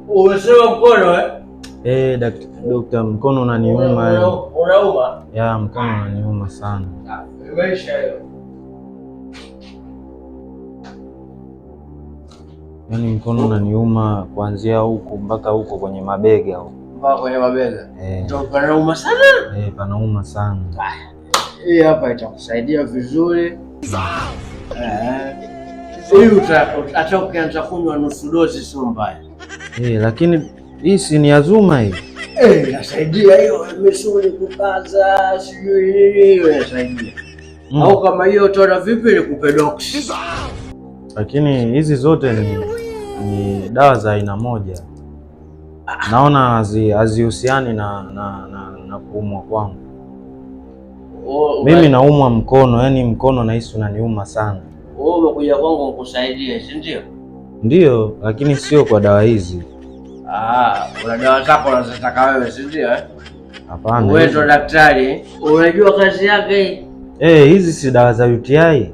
Umesema mkono Dokta, mkono unaniuma. Unauma? Ya, mkono unaniuma sana. Maisha hiyo. Yaani mkono unaniuma kuanzia huku mpaka huko kwenye mabega huko. Mpaka kwenye mabega? Ndio panauma sana? Panauma sana. Hii hapa itakusaidia vizuri. Hii hata ukianza kunywa nusu dozi sio mbaya. Lakini hii si ni Azuma hii? Inasaidia hiyo misuli kukaza, sijui nini hiyo inasaidia. Au kama hiyo utaona vipi nikupe Dox. Lakini hizi zote ni dawa za aina moja. Naona hazihusiani na kuumwa kwangu. Mimi naumwa mkono, yani mkono nahisi unaniuma sana. Wewe umekuja kwangu nikusaidie, si ndio? Ndio, lakini sio kwa dawa hizi. Kuna dawa zako unazotaka wewe, si ndio? Hapana. Wewe ndo daktari, unajua kazi yake. Hizi si dawa za UTI.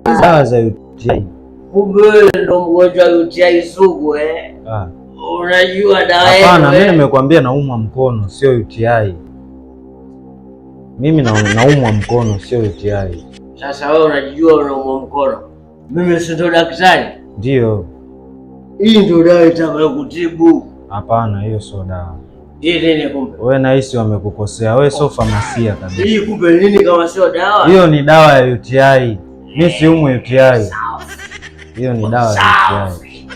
Hizi dawa za UTI. Kumbe ndo mgonjwa wa UTI sugu Unajua dawa hiyo. Hapana, mimi nimekwambia naumwa mkono, sio UTI. Mimi naumwa mkono, sio UTI. Sasa wewe unajijua unaumwa mkono. Mimi si ndo daktari? Ndio. Hii ndio dawa itakayokutibu. Hapana, hiyo sio dawa. Hii nini kumbe? Wewe nahisi wamekukosea. Wewe sio famasia kabisa. Hii kumbe nini kama sio dawa? Hiyo ni dawa ya UTI. Mimi siumwi UTI. Hiyo ni dawa ya UTI.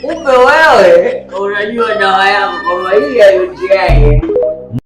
Kumbe wewe unajua dawa yako kama hii ya UTI.